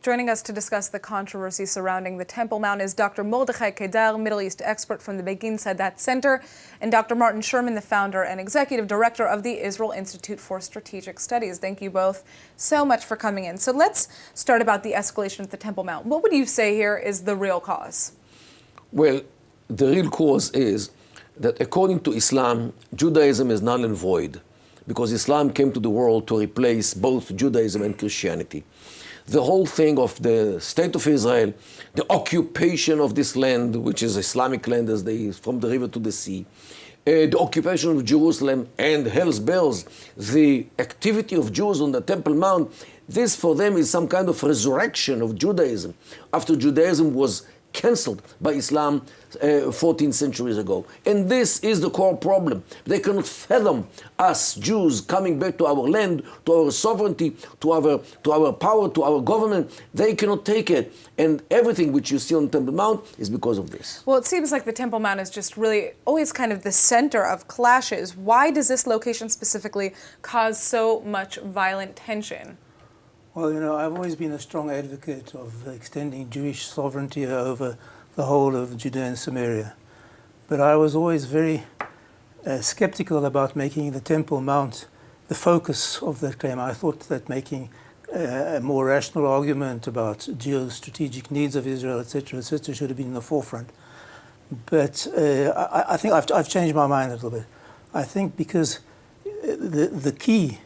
Joining us to discuss the controversy surrounding the Temple Mount is Dr. Mordechai Kedar, Middle East expert from the Begin-Sadat Center, and Dr. Martin Sherman, the founder and executive director of the Israel Institute for Strategic Studies. Thank you both so much for coming in. So let's start about the escalation at the Temple Mount. What would you say here is the real cause? Well, the real cause is that according to Islam, Judaism is null and void because Islam came to the world to replace both Judaism and Christianity. The whole thing of the state of Israel, the occupation of this land, which is Islamic land as they from the river to the sea, the occupation of Jerusalem and hell's bells, the activity of Jews on the Temple Mount, this for them is some kind of resurrection of Judaism after Judaism was cancelled by Islam 14 centuries ago. And this is the core problem. They cannot fathom us Jews coming back to our land, to our sovereignty, to our power, to our government. They cannot take it. And everything which you see on Temple Mount is because of this. Well, it seems like the Temple Mount is just really always kind of the center of clashes. Why does this location specifically cause so much violent tension? Well, you know, I've always been a strong advocate of extending Jewish sovereignty over the whole of Judea and Samaria. But I was always very skeptical about making the Temple Mount the focus of that claim. I thought that making a more rational argument about geostrategic needs of Israel, etc., should have been in the forefront. But I think I've changed my mind a little bit. I think because the key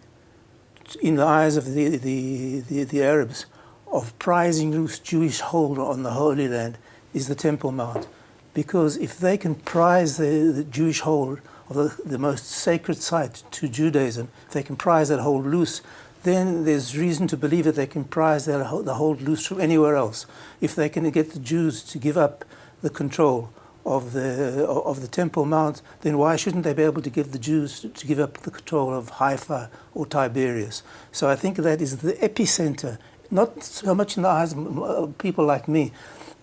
in the eyes of the Arabs of prizing loose Jewish hold on the Holy Land is the Temple Mount. Because if they can prize the Jewish hold of the most sacred site to Judaism, if they can prize that hold loose, then there's reason to believe that they can prize the hold loose from anywhere else. If they can get the Jews to give up the control of the Temple Mount, then why shouldn't they be able to give the Jews to give up the control of Haifa or Tiberias? So I think that is the epicenter, not so much in the eyes of people like me,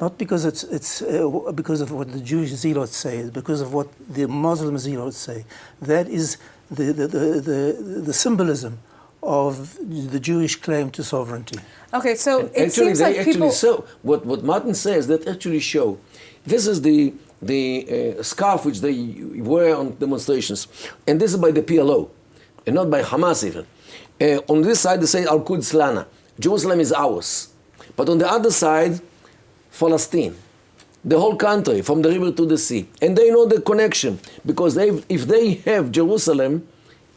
not because it's because of what the Jewish zealots say, it's because of what the Muslim zealots say. That is the symbolism of the Jewish claim to sovereignty. Okay, so and it seems like people... So what Martin says, that actually show, this is the scarf which they wear on demonstrations. And this is by the PLO, and not by Hamas even. On this side, they say, Al-Quds Lana. Jerusalem is ours. But on the other side, Palestine. The whole country, from the river to the sea. And they know the connection, because if they have Jerusalem,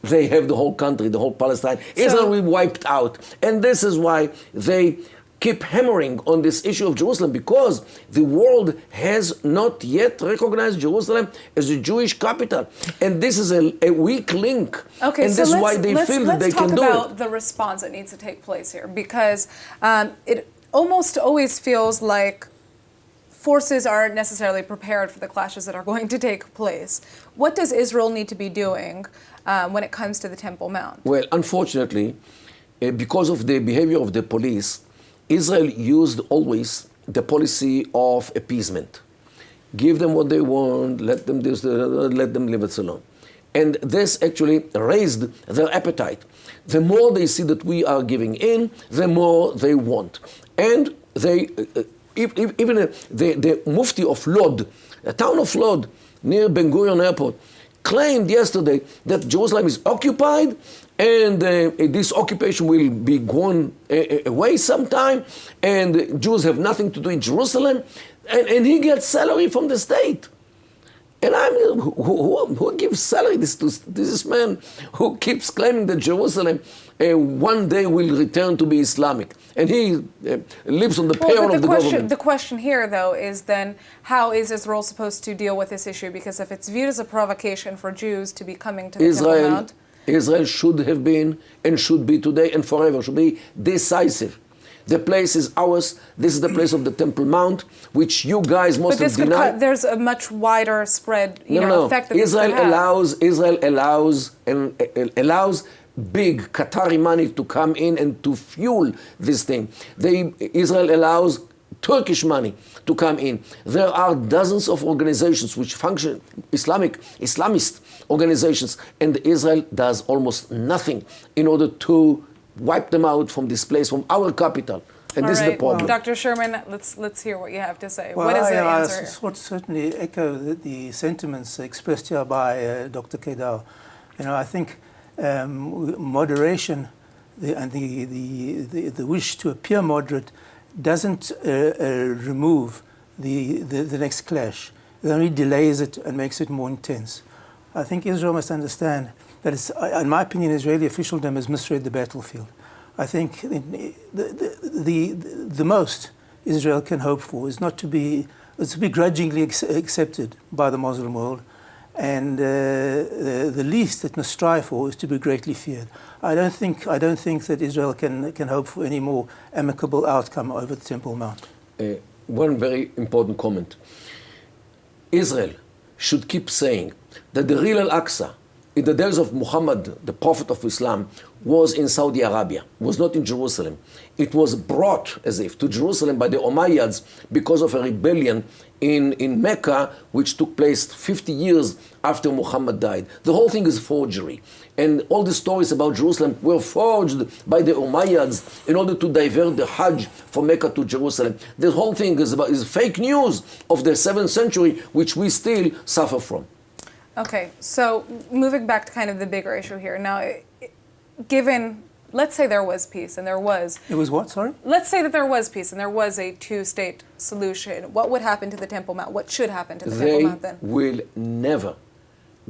they have the whole country, the whole Palestine. Israel will be wiped out. And this is why they keep hammering on this issue of Jerusalem, because the world has not yet recognized Jerusalem as a Jewish capital. And this is a weak link. Okay, and so this is why they feel that they can do it. Let's talk about the response that needs to take place here, because it almost always feels like forces aren't necessarily prepared for the clashes that are going to take place. What does Israel need to be doing when it comes to the Temple Mount? Well, unfortunately, because of the behavior of the police, Israel used always the policy of appeasement. Give them what they want, let them leave it alone. And this actually raised their appetite. The more they see that we are giving in, the more they want. And they, even the Mufti of Lod, the town of Lod, near Ben Gurion Airport, claimed yesterday that Jerusalem is occupied and this occupation will be gone away sometime, and Jews have nothing to do in Jerusalem, and he gets salary from the state. And who gives salary to this man who keeps claiming that Jerusalem one day will return to be Islamic, and he lives on the payroll of the government. The question here, though, is then how is Israel supposed to deal with this issue? Because if it's viewed as a provocation for Jews to be coming to the Temple Mount, Israel should have been and should be today and forever, should be decisive. The place is ours. This is the place of the Temple Mount, which you guys must have denied. But there's a much wider spread, effect that Israel allows big Qatari money to come in and to fuel this thing. Israel allows Turkish money to come in. There are dozens of organizations which function, Islamist organizations, and Israel does almost nothing in order to wipe them out from this place, from our capital. And All this is the right, problem. Dr. Sherman, let's hear what you have to say. Well, what is the I answer here? sort of certainly echo the sentiments expressed here by Dr. Kedar. I think moderation and the wish to appear moderate doesn't remove the next clash. It only delays it and makes it more intense. I think Israel must understand that, in my opinion, Israeli officialdom has misread the battlefield. I think the most Israel can hope for is to be grudgingly accepted by the Muslim world, and the least it must strive for is to be greatly feared. I don't think that Israel can hope for any more amicable outcome over the Temple Mount. One very important comment. Israel should keep saying that the real Al-Aqsa, in the days of Muhammad, the Prophet of Islam, was in Saudi Arabia, was not in Jerusalem. It was brought, as if, to Jerusalem by the Umayyads because of a rebellion in Mecca, which took place 50 years after Muhammad died. The whole thing is forgery. And all the stories about Jerusalem were forged by the Umayyads in order to divert the Hajj from Mecca to Jerusalem. The whole thing is fake news of the 7th century, which we still suffer from. Okay, so moving back to kind of the bigger issue here. Now, given, let's say there was peace and there was... It was what, sorry? Let's say that there was peace and there was a two-state solution. What would happen to the Temple Mount? What should happen to the Temple Mount then? They will never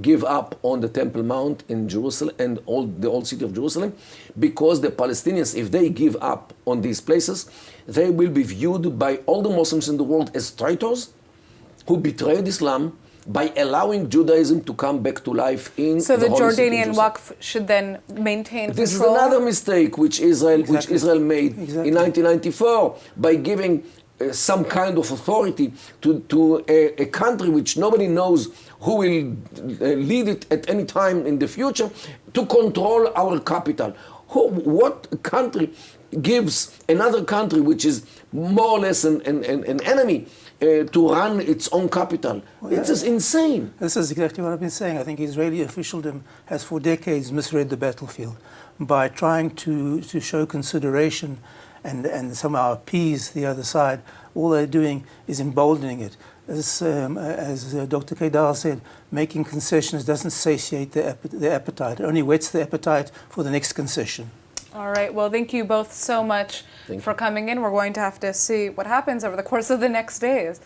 give up on the Temple Mount in Jerusalem and the old city of Jerusalem, because the Palestinians, if they give up on these places, they will be viewed by all the Muslims in the world as traitors who betrayed Islam by allowing Judaism to come back to life in so the holy city of Jordanian Jerusalem. Waqf should then maintain This control? is another mistake which Israel made Exactly. in 1994 by giving some kind of authority to a country which nobody knows who will lead it at any time in the future to control our capital. What country gives another country which is more or less an enemy to run its own capital? It's just insane. This is exactly what I've been saying. I think Israeli officialdom has for decades misread the battlefield by trying to show consideration and somehow appease the other side. All they're doing is emboldening it. As Dr. Kedar said, making concessions doesn't satiate their appetite. It only whets the appetite for the next concession. All right. Well, thank you both so much for coming in. We're going to have to see what happens over the course of the next days.